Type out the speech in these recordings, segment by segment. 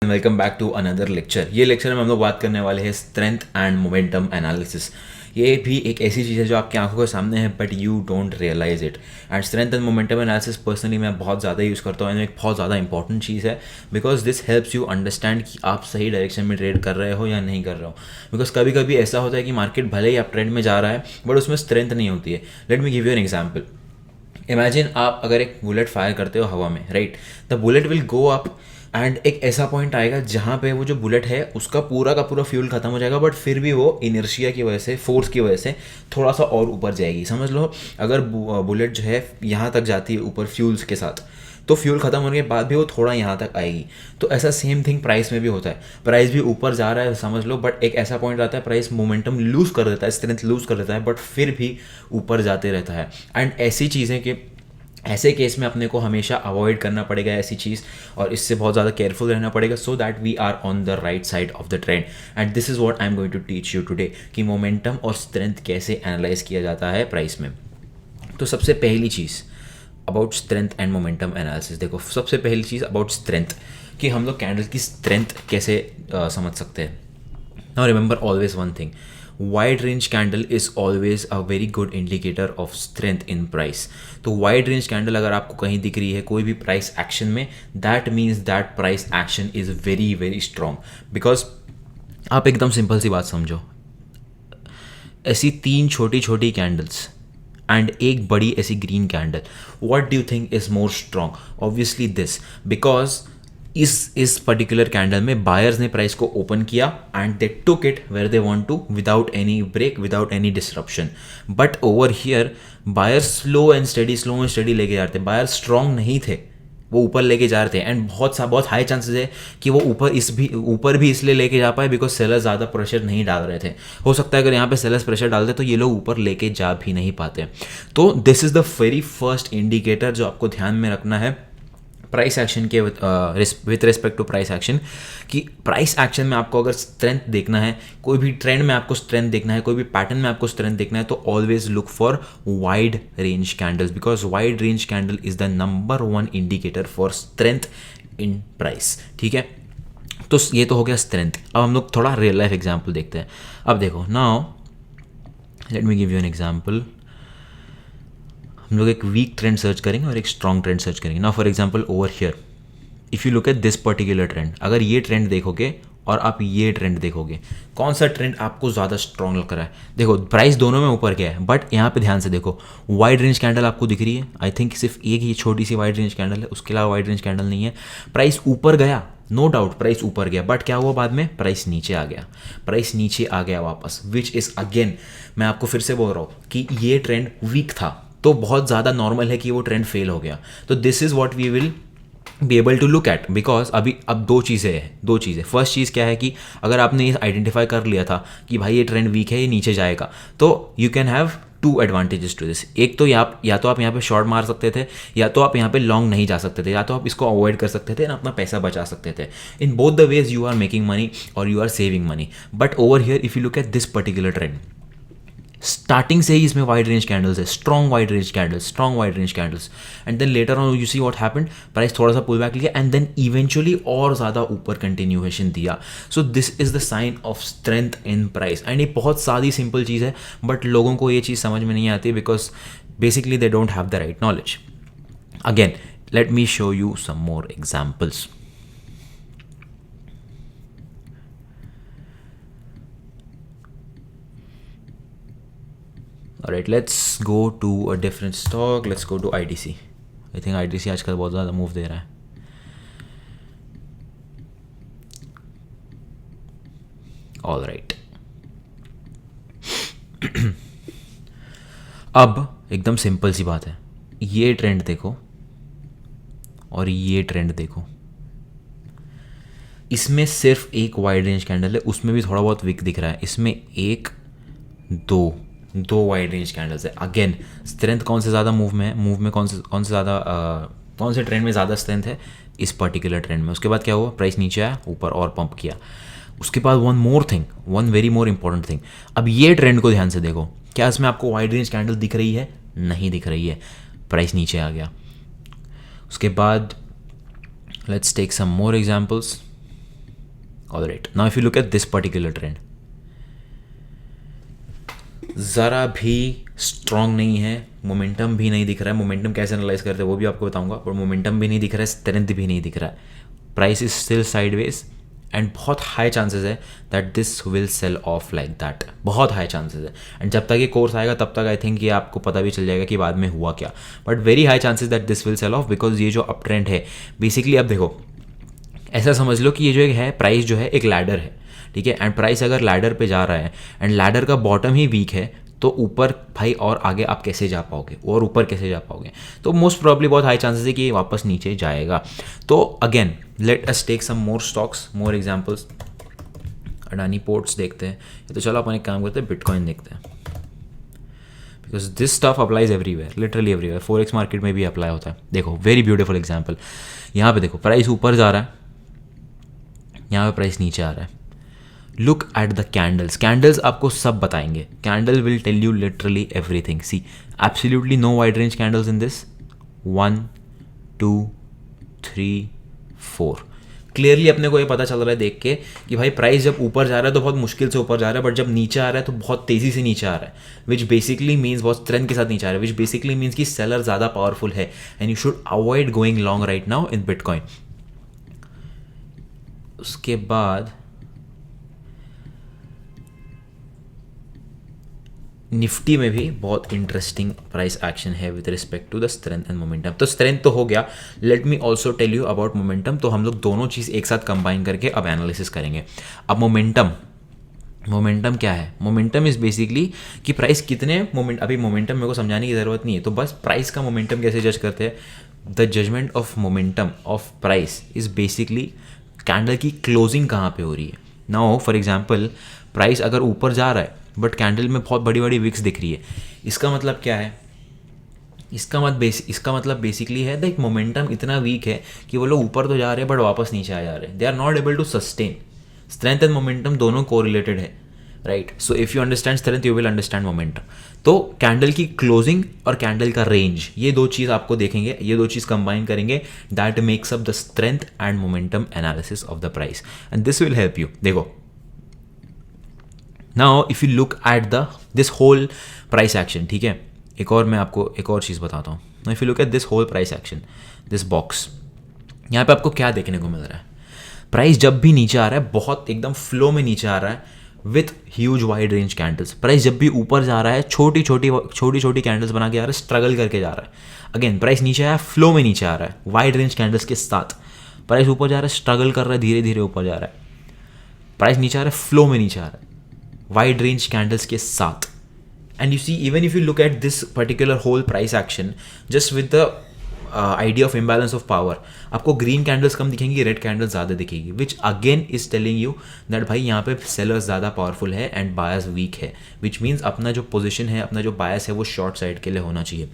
Welcome back to another lecture. ये lecture में हम लोग बात करने वाले हैं स्ट्रेंथ एंड मोमेंटम एनालिसिस। ये भी एक ऐसी चीज़ है जो आपकी आंखों के सामने है but you don't realize it. And strength and momentum analysis personally मैं बहुत ज़्यादा यूज़ करता हूँ। एक बहुत ज़्यादा इंपॉर्टेंट चीज़ है because this helps you understand कि आप सही डायरेक्शन में ट्रेड कर रहे हो या नहीं कर रहे हो। बिकॉज कभी कभी ऐसा होता है कि मार्केट भले ही आप ट्रेंड में जा रहा है बट उसमें स्ट्रेंथ नहीं होती है। Let me give you an example. Imagine आप अगर एक बुलेट फायर करते हो हवा में, right? The bullet will go up and एक ऐसा पॉइंट आएगा जहाँ पे वो जो बुलेट है उसका पूरा का पूरा फ्यूल खत्म हो जाएगा, बट फिर भी वो इनर्शिया की वजह से, फोर्स की वजह से थोड़ा सा और ऊपर जाएगी। समझ लो अगर बुलेट जो है यहाँ तक जाती है ऊपर फ्यूल्स के साथ, तो फ्यूल खत्म होने के बाद भी वो थोड़ा यहाँ तक आएगी। तो ऐसा सेम थिंग प्राइस में भी होता है। प्राइस भी ऊपर जा रहा है समझ लो, बट एक ऐसा पॉइंट आता है प्राइस मोमेंटम लूज़ कर देता है, स्ट्रेंथ लूज़ कर देता है, बट फिर भी ऊपर जाते रहता है। एंड ऐसी चीज़ें कि ऐसे केस में अपने को हमेशा अवॉइड करना पड़ेगा ऐसी चीज़, और इससे बहुत ज़्यादा केयरफुल रहना पड़ेगा so that we are on the right side of the trend. And this is what I am going to teach you today कि मोमेंटम और स्ट्रेंथ कैसे एनालाइज किया जाता है प्राइस में। तो सबसे पहली चीज़ about strength and momentum analysis, देखो सबसे पहली चीज़ अबाउट स्ट्रेंथ कि हम लोग कैंडल की स्ट्रेंथ कैसे समझ सकते हैं। Now remember always one thing, wide range candle is always a very good indicator of strength in price. तो वाइड रेंज कैंडल अगर आपको कहीं दिख रही है कोई भी प्राइस एक्शन में, that means that price action is very very strong. Because आप एकदम सिंपल सी बात समझो, ऐसी तीन छोटी छोटी कैंडल्स एंड एक बड़ी ऐसी green candle, what do you think is more strong? Obviously this, because इस पर्टिकुलर कैंडल में बायर्स ने प्राइस को ओपन किया and they took it where they want to without any break, without any disruption. But over here buyers slow and steady लेके जा रहे थे। Buyers strong नहीं थे, वो ऊपर लेके जा रहे थे। एंड बहुत हाई चांसेस है कि वो ऊपर भी इसलिए लेके जा पाए बिकॉज सेलर्स ज़्यादा प्रेशर नहीं डाल रहे थे। हो सकता है अगर यहाँ पे सेलर्स प्रेशर डालते तो ये लोग ऊपर लेके जा भी नहीं पाते। तो this is the very first indicator जो आपको ध्यान में रखना है प्राइस एक्शन के with respect to price action, कि प्राइस एक्शन में आपको अगर स्ट्रेंथ देखना है, कोई भी ट्रेंड में आपको स्ट्रेंथ देखना है, कोई भी पैटर्न में आपको स्ट्रेंथ देखना है, तो always look for wide range candles because wide range candle is the number one indicator for strength in price. ठीक है, तो ये तो हो गया स्ट्रेंथ। अब हम लोग थोड़ा रियल लाइफ एग्जाम्पल देखते हैं। अब देखो, now let me give you an example. हम लोग एक वीक ट्रेंड सर्च करेंगे और एक स्ट्रॉन्ग ट्रेंड सर्च करेंगे। Now for example over here if you look at this particular trend, अगर ये ट्रेंड देखोगे और आप ये ट्रेंड देखोगे, कौन सा ट्रेंड आपको ज़्यादा स्ट्रॉन्ग लग रहा है? देखो प्राइस दोनों में ऊपर गया है, बट यहाँ पे ध्यान से देखो, वाइड रेंज कैंडल आपको दिख रही है। आई थिंक सिर्फ एक ही छोटी सी वाइड रेंज कैंडल है, उसके अलावा वाइड रेंज कैंडल नहीं है। प्राइस ऊपर गया, नो डाउट प्राइस ऊपर गया, बट क्या हुआ बाद में? प्राइस नीचे आ गया। प्राइस नीचे आ गया वापस, विच इज़ अगेन, मैं आपको फिर से बोल रहा हूँ कि ये ट्रेंड वीक था, तो बहुत ज़्यादा नॉर्मल है कि वो ट्रेंड फेल हो गया। तो this is what we will be able to look at because अब दो चीज़ें। फर्स्ट चीज़ क्या है कि अगर आपने ये आइडेंटिफाई कर लिया था कि भाई ये ट्रेंड वीक है, ये नीचे जाएगा, तो you can have two advantages to this. एक तो या तो आप यहाँ पे शॉर्ट मार सकते थे, या तो आप यहाँ पे लॉन्ग नहीं जा सकते थे, या तो आप इसको अवॉइड कर सकते थे ना, अपना पैसा बचा सकते थे। In both the ways you are making money और you are saving money. But over here if you look at this particular trend, starting से ही इसमें वाइड रेंज कैंडल्स है, strong wide range candles, and then later on you see what happened, price थोड़ा सा pull back लिया and then eventually और ज़्यादा ऊपर कंटिन्यूएशन दिया। So this is the sign of strength in price. And ये बहुत सादी सिंपल चीज़ है, बट लोगों को ये चीज़ समझ में नहीं आती because basically they don't have the right knowledge. Again let me show you some more examples. Alright, let's go to a different stock. Let's go to ITC. I think ITC आजकल बहुत ज़्यादा मूव दे रहा है। All right. अब एकदम simple सी बात है, ये ट्रेंड देखो और ये ट्रेंड देखो, इसमें सिर्फ एक वाइड रेंज कैंडल है, उसमें भी थोड़ा बहुत वीक दिख रहा है। इसमें एक दो वाइड रेंज कैंडल्स है। अगेन स्ट्रेंथ कौन से ज़्यादा मूव में है, मूव में कौन से ट्रेंड में ज़्यादा स्ट्रेंथ है? इस पर्टिकुलर ट्रेंड में। उसके बाद क्या हुआ? प्राइस नीचे आया, ऊपर और पंप किया। उसके बाद one very more important thing, अब ये ट्रेंड को ध्यान से देखो, क्या इसमें आपको वाइड रेंज कैंडल दिख रही है? नहीं दिख रही है, प्राइस नीचे आ गया। उसके बाद let's take some more examples. Alright, now if you look at this particular trend, ज़रा भी स्ट्रॉन्ग नहीं है, मोमेंटम भी नहीं दिख रहा है. मोमेंटम कैसे एनालाइज करते हैं वो भी आपको बताऊंगा, पर मोमेंटम भी नहीं दिख रहा है, स्ट्रेंथ भी नहीं दिख रहा है, price is still sideways and बहुत हाई चांसेस है that this will sell off like that, बहुत हाई चांसेस है. एंड जब तक ये कोर्स आएगा तब तक आई थिंक ये आपको पता भी चल जाएगा कि बाद में हुआ क्या, but very high chances that this will sell off, because ये जो अप ट्रेंड है बेसिकली, अब देखो ऐसा समझ लो कि ये जो एक है प्राइस जो है एक लैडर है, ठीक है. एंड प्राइस अगर लैडर पे जा रहा है एंड लैडर का बॉटम ही वीक है, तो ऊपर भाई और आगे आप कैसे जा पाओगे, और ऊपर कैसे जा पाओगे, तो मोस्ट प्रॉब्ली बहुत हाई चांसेस है कि ये वापस नीचे जाएगा. तो again let us take some more stocks, more examples. Adani Ports देखते हैं, तो चलो अपन एक काम करते हैं, बिटकॉइन देखते हैं, because this stuff applies everywhere, literally everywhere. Forex market में भी अप्लाई होता है. देखो वेरी ब्यूटीफुल एग्जाम्पल, यहाँ पे देखो प्राइस ऊपर जा रहा है, यहाँ पे प्राइस नीचे आ रहा है. Look at the candles, candles आपको सब बताएंगे, candle will tell you literally everything. See absolutely no wide range candles in this, 1 2 3 4. Clearly अपने को ये पता चल रहा है देख के कि भाई प्राइस जब ऊपर जा रहा है तो बहुत मुश्किल से ऊपर जा रहा है, बट जब नीचे आ रहा है तो बहुत तेजी से नीचे आ रहा है, विच बेसिकली मीन्स बहुत स्ट्रेंथ के साथ नीचे आ रहा है, विच बेसिकली मीन्स कि सेलर ज़्यादा पावरफुल है and you should avoid going long right now in bitcoin. उसके बाद निफ्टी में भी बहुत इंटरेस्टिंग प्राइस एक्शन है with respect to the strength and momentum. तो स्ट्रेंथ तो हो गया, let me also tell you about momentum. तो हम लोग दोनों चीज़ एक साथ कंबाइन करके अब एनालिसिस करेंगे. अब मोमेंटम क्या है? मोमेंटम इज बेसिकली कि प्राइस कितने मोमेंट, अभी मोमेंटम मेरे को समझाने की ज़रूरत नहीं है, तो बस प्राइस का मोमेंटम कैसे जज करते हैं. The judgment of momentum of price is basically candle की क्लोजिंग कहाँ पे हो रही है. नाउ फॉर एग्जाम्पल प्राइस अगर ऊपर जा रहा है बट कैंडल में बहुत बड़ी बड़ी विक्स दिख रही है, इसका मतलब क्या है? इसका मतलब बेसिकली है दैट मोमेंटम इतना वीक है कि वो लोग ऊपर तो जा रहे हैं बट वापस नीचे आ जा रहे हैं. They are not able to sustain. Strength and momentum दोनों कोरिलेटेड है, right. So if you understand strength you will understand momentum. तो कैंडल की क्लोजिंग और कैंडल का रेंज, ये दो चीज़ आपको देखेंगे, ये दो चीज़ कंबाइन करेंगे, that makes up the strength and momentum analysis of the price and this will help you. देखो now if you look at this whole price action, ठीक है, एक और मैं आपको एक और चीज़ बताता हूँ. Now if you look at this whole price action, this box, यहाँ पे आपको क्या देखने को मिल रहा है? प्राइस जब भी नीचे आ रहा है बहुत एकदम फ्लो में नीचे आ रहा है with huge wide range candles. Price जब भी ऊपर जा रहा है छोटी छोटी कैंडल्स बना के आ रहा है, स्ट्रगल करके जा रहा है. अगेन प्राइस नीचे आया, फ्लो में नीचे आ रहा है, वाइड रेंज कैंडल्स के साथ. प्राइस ऊपर जा रहा है, स्ट्रगल कर रहा है, धीरे धीरे ऊपर जा रहा है. प्राइस नीचे आ रहा है, फ्लो में नीचे आ रहा है, वाइड रेंज कैंडल्स के साथ. And you see even if you look at this particular whole price action just with the idea of imbalance of power, आपको ग्रीन कैंडल्स कम दिखेंगी, रेड कैंडल्स ज़्यादा दिखेगी, which again is telling you that भाई यहाँ पे sellers ज़्यादा powerful है एंड बायस वीक है, विच मीन्स अपना जो पोजिशन है, अपना जो बायस है वो शॉर्ट साइड के लिए होना चाहिए.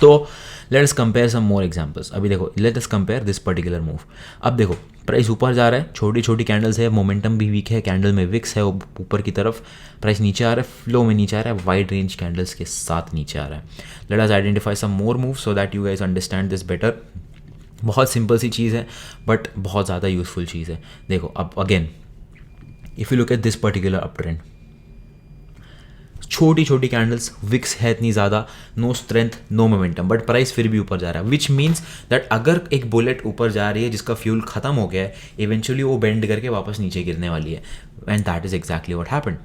तो लेट अस कंपेयर सम मोर एग्जांपल्स. अभी देखो let us compare this particular move. अब देखो प्राइस ऊपर जा रहा है, छोटी छोटी कैंडल्स है, मोमेंटम भी वीक है, कैंडल में विक्स है ऊपर की तरफ. प्राइस नीचे आ रहा है, फ्लो में नीचे आ रहा है, वाइड रेंज कैंडल्स के साथ नीचे आ रहा है. Let us identify some more move so that you guys understand this better. बहुत सिंपल सी चीज़ है बट बहुत ज़्यादा यूजफुल चीज़ है. देखो अब again if you look at this particular up trend, छोटी छोटी कैंडल्स, विक्स है इतनी ज़्यादा, no strength no momentum, but price फिर भी ऊपर जा रहा है, विच मीन्स दैट अगर एक बुलेट ऊपर जा रही है जिसका फ्यूल खत्म हो गया है, इवेंचुअली वो बेंड करके वापस नीचे गिरने वाली है. And that is exactly what happened.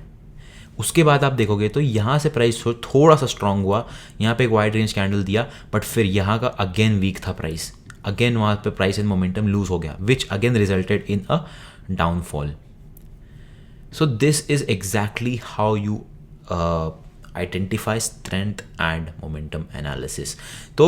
उसके बाद आप देखोगे तो यहाँ से प्राइस थोड़ा सा स्ट्रांग हुआ, यहाँ पे एक वाइड रेंज कैंडल दिया, बट फिर यहाँ का अगेन वीक था प्राइस, अगेन वहाँ पे प्राइस एंड मोमेंटम लूज हो गया, which again resulted in a downfall. So this is exactly how you identify strength and momentum analysis. तो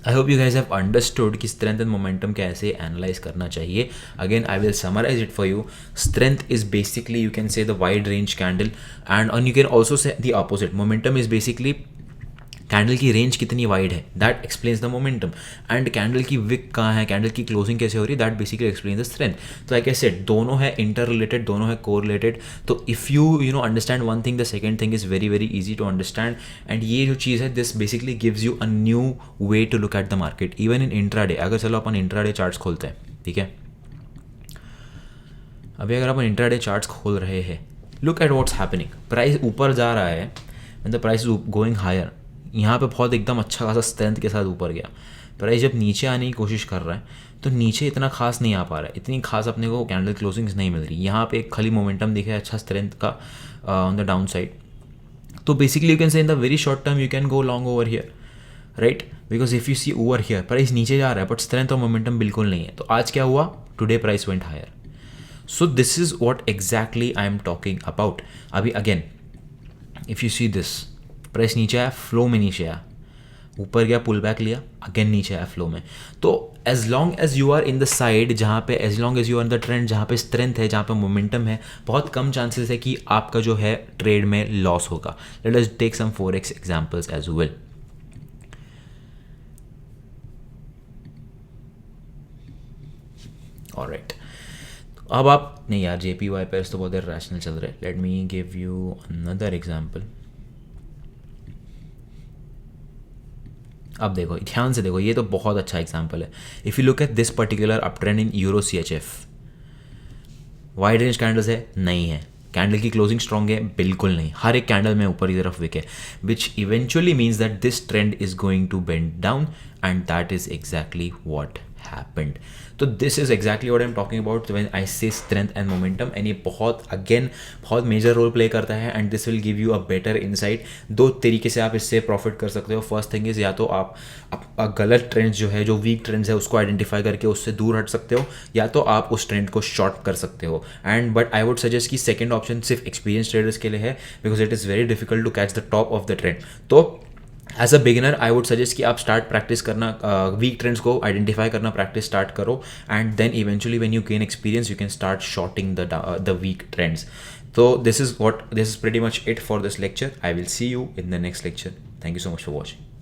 I hope you guys have understood कि strength and momentum कैसे analyze करना चाहिए. Again I will summarize it for you. Strength is basically you can say the wide range candle and you can also say the opposite. Momentum is basically candle की range कितनी wide है, that explains the momentum. And candle की wick कहाँ है, candle की closing कैसे हो रही है, that basically explain the strength. तो लाइक आई सेड दोनों है इंटर रिलेटेड, दोनों है कोर रिलेटेड. तो if you know understand one thing, the second thing is very very easy to understand. And ये जो चीज़ है this basically gives you a new way to look at the market even in intraday. अगर चलो अपन intraday charts खोलते हैं, ठीक है, अभी अगर आप इंट्राडे चार्ट्स खोल रहे हैं, look at what's happening, price ऊपर जा रहा है, the price is going higher, यहाँ पे बहुत एकदम अच्छा खासा स्ट्रेंथ के साथ ऊपर गया। प्राइस जब नीचे आने की कोशिश कर रहा है तो नीचे इतना खास नहीं आ पा रहा है, इतनी खास अपने को कैंडल क्लोजिंग्स नहीं मिल रही। यहाँ पे एक खाली मोमेंटम दिखे अच्छा स्ट्रेंथ का ऑन द डाउन साइड। तो basically you can say in the very short term you can go long over here, right, because if you see over here price नीचे जा रहा है बट स्ट्रेंथ और momentum बिल्कुल नहीं है। तो आज क्या हुआ, today price went higher. So this is what exactly I am talking about. अभी again if you see this, price नीचे आया, फ्लो में नीचे आया, ऊपर गया, पुल बैक लिया, अगेन नीचे आया फ्लो में। तो as long as you are in the side जहाँ पे, as long as you are in the trend जहाँ पे स्ट्रेंथ है, जहाँ पे मोमेंटम है, बहुत कम चांसेस है कि आपका जो है ट्रेड में लॉस होगा। Let us take some forex examples as well. Alright, अब आप नहीं यार, JPY पेयर्स तो बहुत देर रैशनल चल रहे हैं। Let me give you another example. अब देखो, ध्यान से देखो, ये तो बहुत अच्छा एग्जांपल है। If you look at this particular up trend in euro CHF, wide range candles है, नहीं है। कैंडल की क्लोजिंग स्ट्रॉन्ग है, बिल्कुल नहीं। हर एक कैंडल में ऊपर की तरफ विक है, which eventually means that this trend is going to bend down and that is exactly what happened. तो this is exactly what I am talking about when I say strength and momentum, and ये बहुत major role play करता है and this will give you a better insight. दो तरीके से आप इससे प्रॉफिट कर सकते हो। फर्स्ट थिंग इज, या तो आप गलत ट्रेंड्स जो है, जो वीक ट्रेंड्स है, उसको आइडेंटिफाई करके उससे दूर हट सकते हो, या तो आप उस ट्रेंड को शॉर्ट कर सकते हो। And but I would suggest कि सेकेंड ऑप्शन सिर्फ एक्सपीरियंस ट्रेडर्स के लिए है, because it is very difficult to catch the top of the trend. तो as a beginner I would suggest कि आप स्टार्ट प्रैक्टिस करना, वीक ट्रेंड्स को आइडेंटिफाई करना प्रैक्टिस स्टार्ट करो, and then eventually when you gain experience you can start shorting the weak trends. तो this is pretty much it for this lecture. I will see you in the next lecture. Thank you so much for watching.